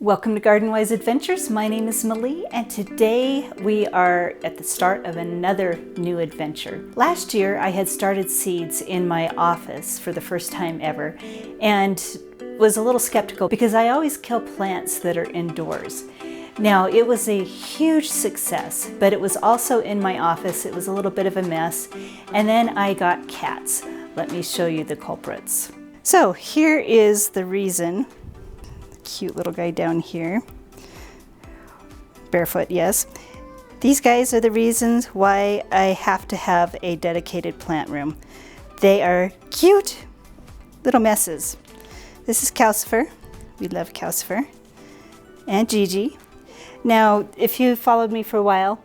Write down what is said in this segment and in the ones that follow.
Welcome to Garden Wise Adventures. My name is Malie, and today we are at the start of another new adventure. Last year I had started seeds in my office for the first time ever and was a little skeptical because I always kill plants that are indoors. Now, it was a huge success, but it was also in my office. It was a little bit of a mess, and then I got cats. Let me show you the culprits. So here is the reason. Cute little guy down here. Barefoot, yes. These guys are the reasons why I have to have a dedicated plant room. They are cute little messes. This is Calcifer. We love Calcifer. And Gigi. Now, if you followed me for a while,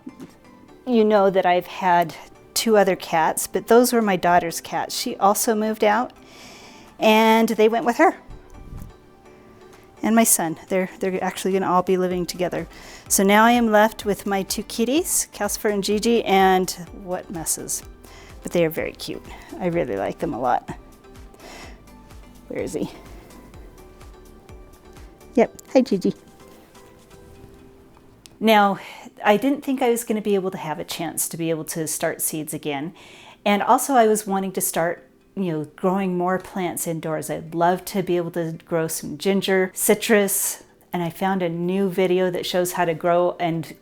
you know that I've had two other cats, but those were my daughter's cats. She also moved out, and they went with her. And my son. They're actually going to all be living together. So now I am left with my two kitties, Calcifer and Gigi, and what messes. But they are very cute. I really like them a lot. Where is he? Yep. Hi, Gigi. Now, I didn't think I was going to be able to have a chance to be able to start seeds again. And also I was wanting to start growing more plants indoors. I'd love to be able to grow some ginger, citrus, and I found a new video that shows how to grow and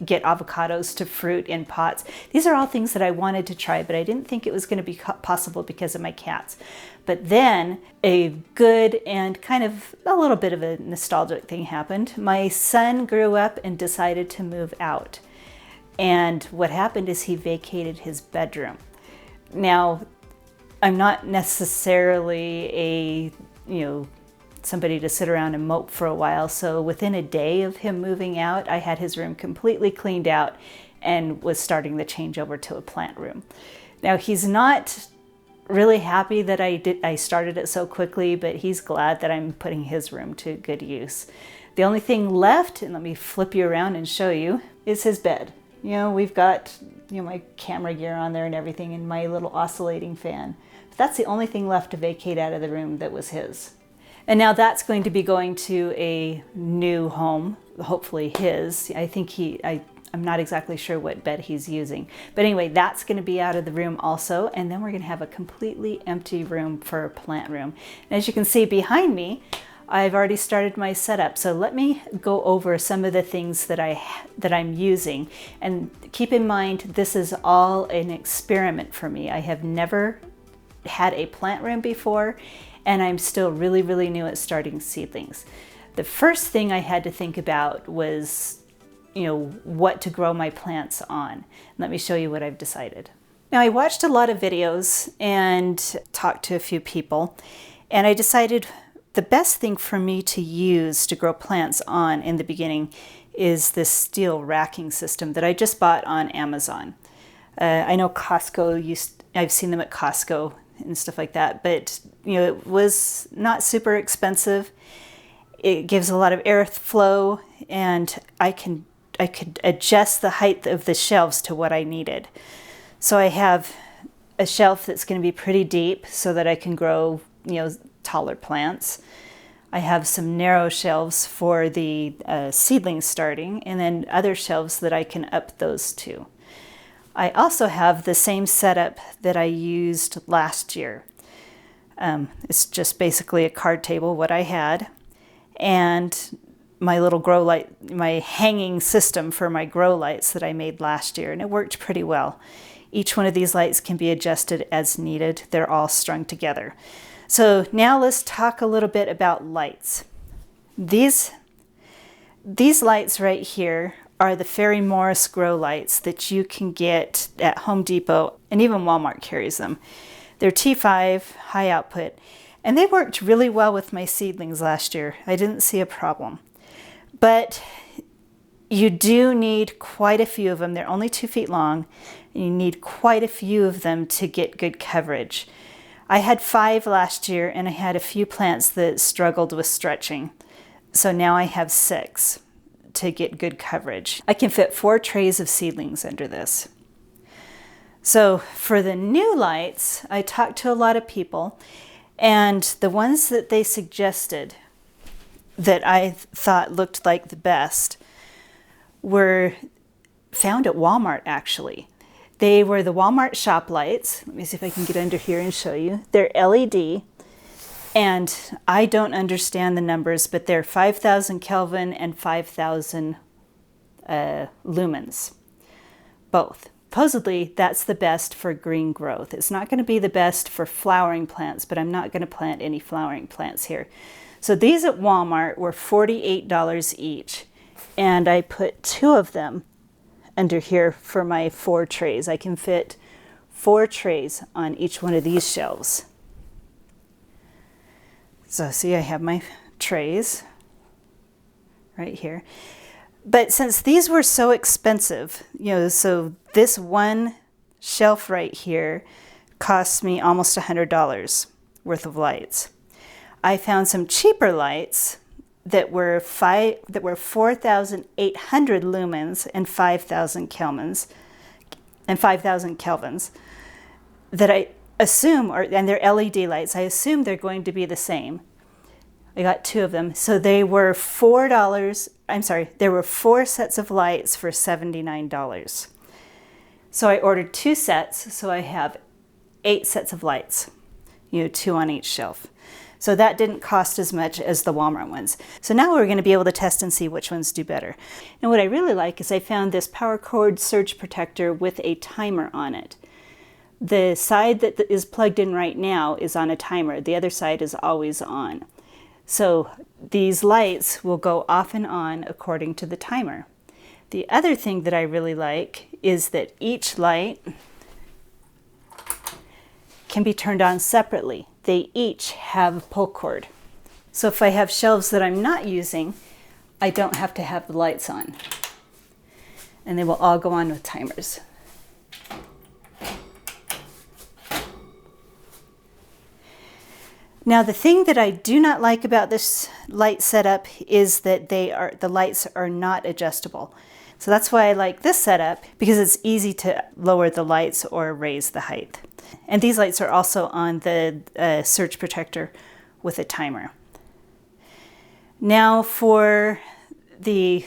get avocados to fruit in pots. These are all things that I wanted to try, but I didn't think it was going to be possible because of my cats. But then a good and kind of a little bit of a nostalgic thing happened. My son grew up and decided to move out. And what happened is he vacated his bedroom. Now, I'm not necessarily somebody to sit around and mope for a while. So within a day of him moving out, I had his room completely cleaned out and was starting the change over to a plant room. Now, he's not really happy that I started it so quickly, but he's glad that I'm putting his room to good use. The only thing left, and let me flip you around and show you, is his bed. We've got my camera gear on there and everything, and my little oscillating fan. That's the only thing left to vacate out of the room that was his. And now that's going to be going to a new home, hopefully his. I think I'm not exactly sure what bed he's using. But anyway, that's going to be out of the room also. And then we're going to have a completely empty room for a plant room. And as you can see behind me, I've already started my setup. So let me go over some of the things that I'm using. And keep in mind, this is all an experiment for me. I have never had a plant room before, and I'm still really, really new at starting seedlings. The first thing I had to think about was, what to grow my plants on. Let me show you what I've decided. Now, I watched a lot of videos and talked to a few people, and I decided the best thing for me to use to grow plants on in the beginning is this steel racking system that I just bought on Amazon. I know I've seen them at Costco and stuff like that, but it was not super expensive. It gives a lot of airflow, and I could adjust the height of the shelves to what I needed. So I have a shelf that's going to be pretty deep so that I can grow taller plants. I have some narrow shelves for the seedlings starting, and then other shelves that I can up those to. I also have the same setup that I used last year. It's just basically a card table, what I had, and my little grow light, my hanging system for my grow lights that I made last year, and it worked pretty well. Each one of these lights can be adjusted as needed. They're all strung together. So now let's talk a little bit about lights. These lights right here are the Fairy Morris grow lights that you can get at Home Depot, and even Walmart carries them. They're T5, high output, and they worked really well with my seedlings last year. I didn't see a problem. But you do need quite a few of them. They're only 2 feet long, and you need quite a few of them to get good coverage. I had 5 last year, and I had a few plants that struggled with stretching. So now I have 6. To get good coverage. I can fit 4 trays of seedlings under this. So for the new lights, I talked to a lot of people, and the ones that they suggested that I thought looked like the best were found at Walmart, actually. They were the Walmart shop lights. Let me see if I can get under here and show you. They're LED, and I don't understand the numbers, but they're 5,000 Kelvin and 5,000 lumens, both. Supposedly, that's the best for green growth. It's not going to be the best for flowering plants, but I'm not going to plant any flowering plants here. So these at Walmart were $48 each, and I put 2 of them under here for my 4 trays. I can fit 4 trays on each one of these shelves. So see, I have my trays right here. But since these were so expensive, so this one shelf right here cost me almost $100 worth of lights. I found some cheaper lights that were 4,800 lumens and 5,000 kelvins that I assume, and they're LED lights, I assume they're going to be the same. I got 2 of them. So they were there were 4 sets of lights for $79. So I ordered 2 sets, so I have 8 sets of lights, 2 on each shelf. So that didn't cost as much as the Walmart ones. So now we're going to be able to test and see which ones do better. And what I really like is I found this power cord surge protector with a timer on it. The side that is plugged in right now is on a timer. The other side is always on. So these lights will go off and on according to the timer. The other thing that I really like is that each light can be turned on separately. They each have a pull cord. So if I have shelves that I'm not using, I don't have to have the lights on. And they will all go on with timers. Now the thing that I do not like about this light setup is that the lights are not adjustable. So that's why I like this setup, because it's easy to lower the lights or raise the height. And these lights are also on the surge protector with a timer. Now for the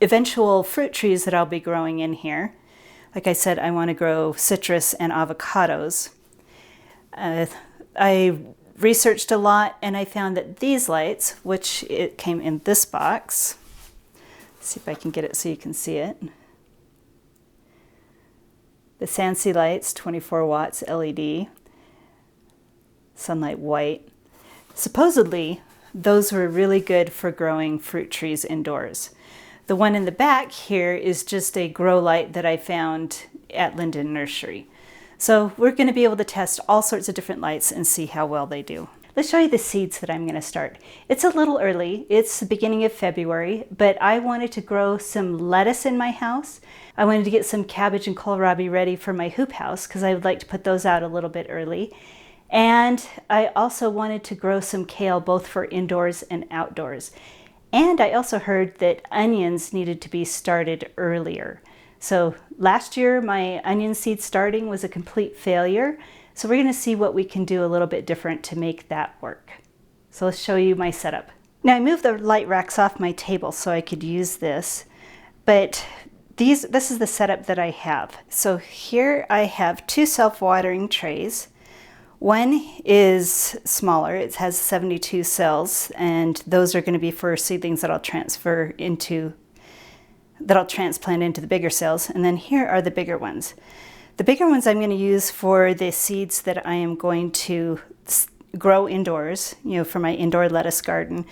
eventual fruit trees that I'll be growing in here, like I said, I want to grow citrus and avocados. I researched a lot and I found that these lights, which it came in this box, let's see if I can get it so you can see it. The Sansi lights, 24 watts LED, sunlight white. Supposedly, those were really good for growing fruit trees indoors. The one in the back here is just a grow light that I found at Linden Nursery. So we're going to be able to test all sorts of different lights and see how well they do. Let's show you the seeds that I'm going to start. It's a little early. It's the beginning of February, but I wanted to grow some lettuce in my house. I wanted to get some cabbage and kohlrabi ready for my hoop house because I would like to put those out a little bit early. And I also wanted to grow some kale, both for indoors and outdoors. And I also heard that onions needed to be started earlier. So last year, my onion seed starting was a complete failure. So we're going to see what we can do a little bit different to make that work. So let's show you my setup. Now I moved the light racks off my table so I could use this, but this is the setup that I have. So here I have 2 self-watering trays. One is smaller, it has 72 cells, and those are going to be for seedlings that I'll transplant into the bigger cells. And then here are the bigger ones. The bigger ones I'm going to use for the seeds that I am going to grow indoors, for my indoor lettuce garden,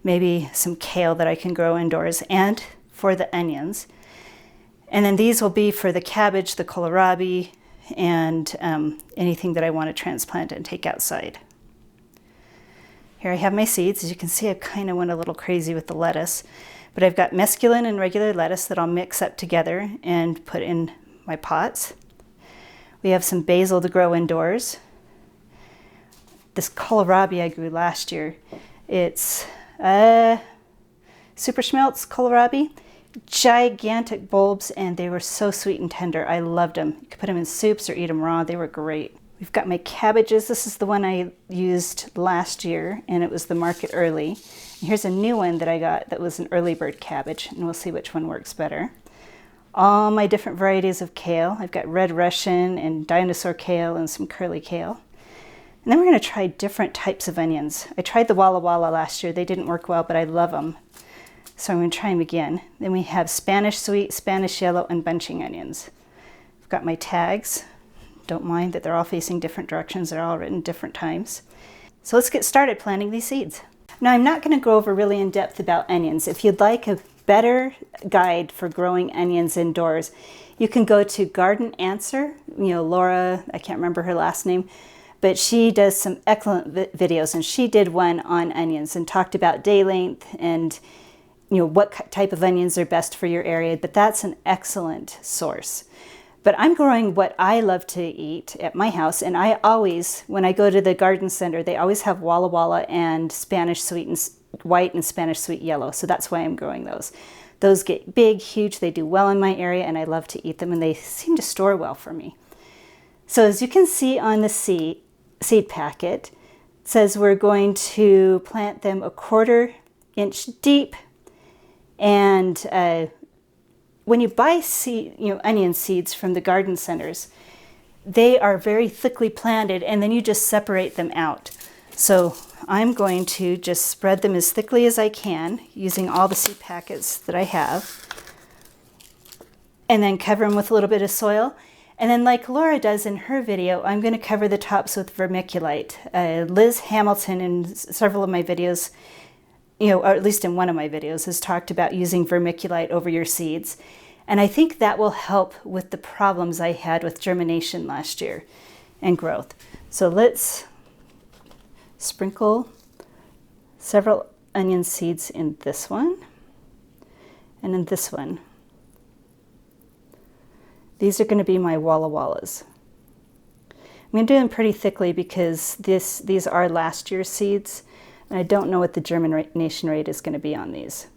maybe some kale that I can grow indoors, and for the onions. And then these will be for the cabbage, the kohlrabi, and anything that I want to transplant and take outside. Here I have my seeds. As you can see, I kind of went a little crazy with the lettuce, but I've got mesclun and regular lettuce that I'll mix up together and put in my pots. We have some basil to grow indoors. This kohlrabi I grew last year. It's Super Schmelz kohlrabi. Gigantic bulbs, and they were so sweet and tender. I loved them. You could put them in soups or eat them raw. They were great. We've got my cabbages. This is the one I used last year, and it was the market early. And here's a new one that I got that was an early bird cabbage, and we'll see which one works better. All my different varieties of kale. I've got red Russian and dinosaur kale and some curly kale. And then we're going to try different types of onions. I tried the Walla Walla last year. They didn't work well, but I love them. So I'm going to try them again. Then we have Spanish sweet, Spanish yellow, and bunching onions. I've got my tags. Don't mind that they're all facing different directions. They're all written different times. So let's get started planting these seeds. Now I'm not going to go over really in depth about onions. If you'd like a better guide for growing onions indoors, you can go to Garden Answer. Laura, I can't remember her last name, but she does some excellent videos, and she did one on onions and talked about day length and what type of onions are best for your area, but that's an excellent source. But I'm growing what I love to eat at my house, and I always, when I go to the garden center, they always have Walla Walla and Spanish sweet and white and Spanish sweet yellow, so that's why I'm growing those. Those get big, huge, they do well in my area, and I love to eat them, and they seem to store well for me. So as you can see on the seed packet, it says we're going to plant them 1/4 inch deep, and when you buy onion seeds from the garden centers, they are very thickly planted, and then you just separate them out. So I'm going to just spread them as thickly as I can using all the seed packets that I have, and then cover them with a little bit of soil. And then, like Laura does in her video, I'm going to cover the tops with vermiculite. Liz Hamilton in several of my videos, or at least in one of my videos, has talked about using vermiculite over your seeds. And I think that will help with the problems I had with germination last year and growth. So let's sprinkle several onion seeds in this one and in this one. These are going to be my Walla Wallas. I'm going to do them pretty thickly because these are last year's seeds, and I don't know what the germination rate is going to be on these.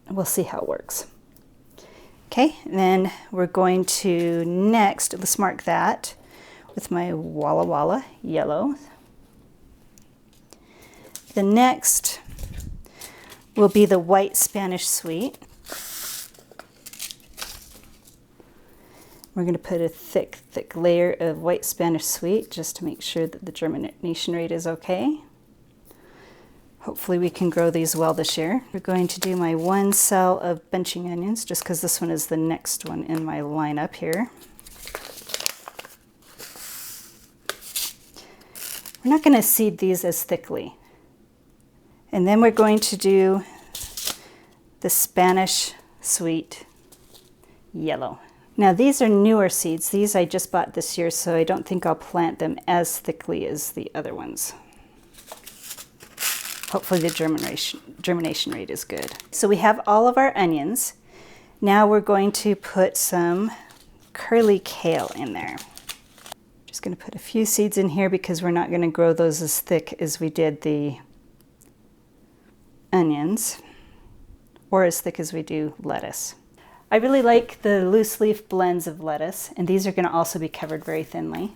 We'll see how it works. Okay, and then we're going to next, let's mark that with my Walla Walla yellow. The next will be the white Spanish sweet. We're going to put a thick layer of white Spanish sweet just to make sure that the germination rate is okay. Hopefully we can grow these well this year. We're going to do my 1 cell of bunching onions, just because this one is the next one in my lineup here. We're not going to seed these as thickly. And then we're going to do the Spanish sweet yellow. Now these are newer seeds. These I just bought this year, so I don't think I'll plant them as thickly as the other ones. Hopefully the germination rate is good. So we have all of our onions. Now we're going to put some curly kale in there. Just going to put a few seeds in here because we're not going to grow those as thick as we did the onions, or as thick as we do lettuce. I really like the loose leaf blends of lettuce, and these are going to also be covered very thinly.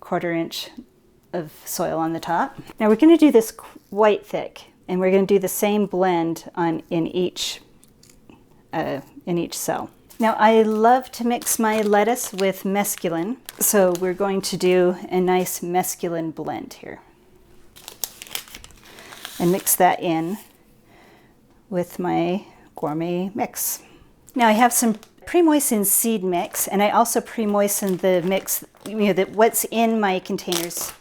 1/4 inch of soil on the top. Now we're going to do this quite thick, and we're going to do the same blend in each cell. Now I love to mix my lettuce with mesclun, so we're going to do a nice mesclun blend here and mix that in with my gourmet mix. Now I have some pre-moistened seed mix, and I also pre-moistened the mix, what's in my containers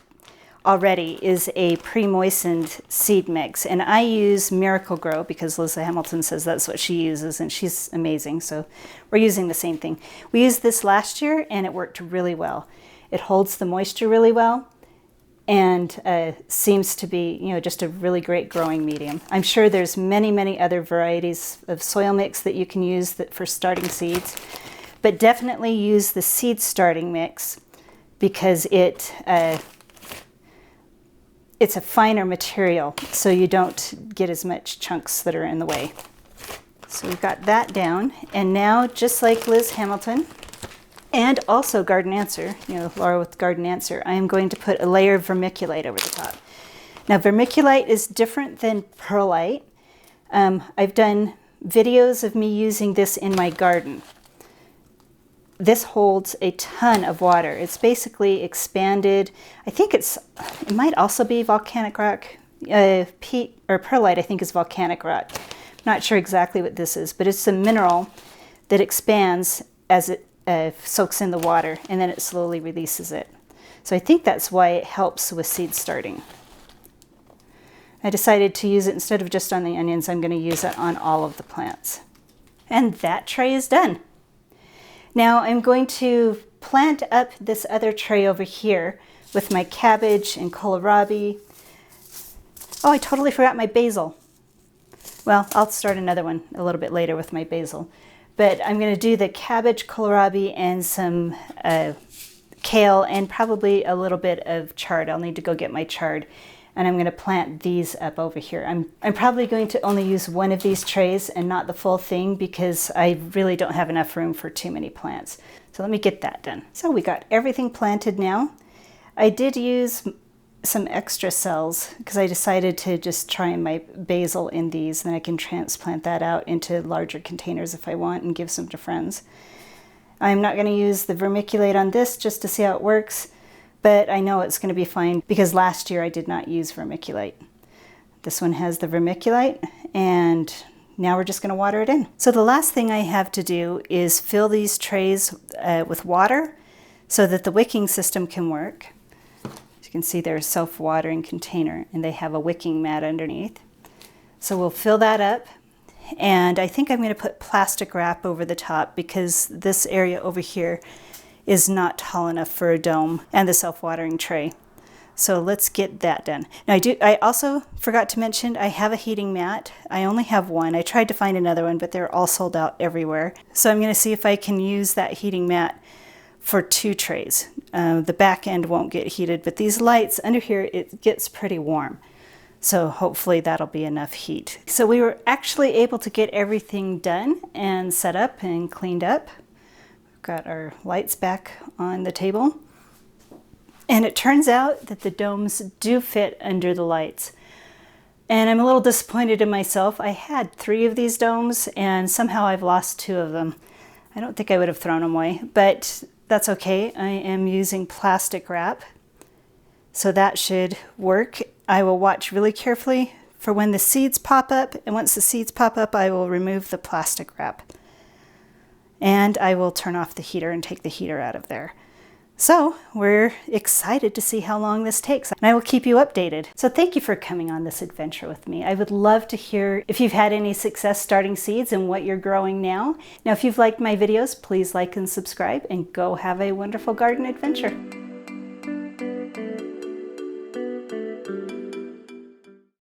already is a pre-moistened seed mix, and I use Miracle-Gro because Liz Hamilton says that's what she uses, and she's amazing, so we're using the same thing. We used this last year and it worked really well. It holds the moisture really well, and seems to be just a really great growing medium. I'm sure there's many other varieties of soil mix that you can use for starting seeds, but definitely use the seed starting mix because it's a finer material, so you don't get as much chunks that are in the way. So we've got that down, and now just like Liz Hamilton, And also Garden Answer, you know, Laura with Garden Answer, I am going to put a layer of vermiculite over the top. Now vermiculite is different than perlite. I've done videos of me using this in my garden. This holds a ton of water. It's basically expanded. I think it might also be volcanic rock. Peat or perlite, I think, is volcanic rock. Not sure exactly what this is, but it's a mineral that expands as it soaks in the water, and then it slowly releases it. So I think that's why it helps with seed starting. I decided to use it instead of just on the onions. I'm going to use it on all of the plants. And that tray is done. Now I'm going to plant up this other tray over here with my cabbage and kohlrabi. Oh, I totally forgot my basil. Well, I'll start another one a little bit later with my basil. But I'm going to do the cabbage, kohlrabi, and some kale, and probably a little bit of chard. I'll need to go get my chard. And I'm going to plant these up over here. I'm probably going to only use one of these trays and not the full thing because I really don't have enough room for too many plants. So let me get that done. So we got everything planted now. I did use some extra cells because I decided to just try my basil in these, and then I can transplant that out into larger containers if I want and give some to friends. I'm not going to use the vermiculite on this just to see how it works. But I know it's going to be fine because last year I did not use vermiculite. This one has the vermiculite, and now we're just going to water it in. So the last thing I have to do is fill these trays with water so that the wicking system can work. As you can see, they're a self-watering container, and they have a wicking mat underneath. So we'll fill that up, and I think I'm going to put plastic wrap over the top because this area over here is not tall enough for a dome and the self-watering tray. So let's get that done. Now I also forgot to mention I have a heating mat. I only have one. I tried to find another one, but they're all sold out everywhere. So I'm going to see if I can use that heating mat for 2 trays. The back end won't get heated, but these lights under here, it gets pretty warm. So hopefully that'll be enough heat. So we were actually able to get everything done and set up and cleaned up. Got our lights back on the table. And it turns out that the domes do fit under the lights. And I'm a little disappointed in myself. I had 3 of these domes and somehow I've lost 2 of them. I don't think I would have thrown them away, but that's okay. I am using plastic wrap, so that should work. I will watch really carefully for when the seeds pop up, and once the seeds pop up, I will remove the plastic wrap. And I will turn off the heater and take the heater out of there. So we're excited to see how long this takes, and I will keep you updated. So thank you for coming on this adventure with me. I would love to hear if you've had any success starting seeds and what you're growing now. Now, if you've liked my videos, please like and subscribe, and go have a wonderful garden adventure.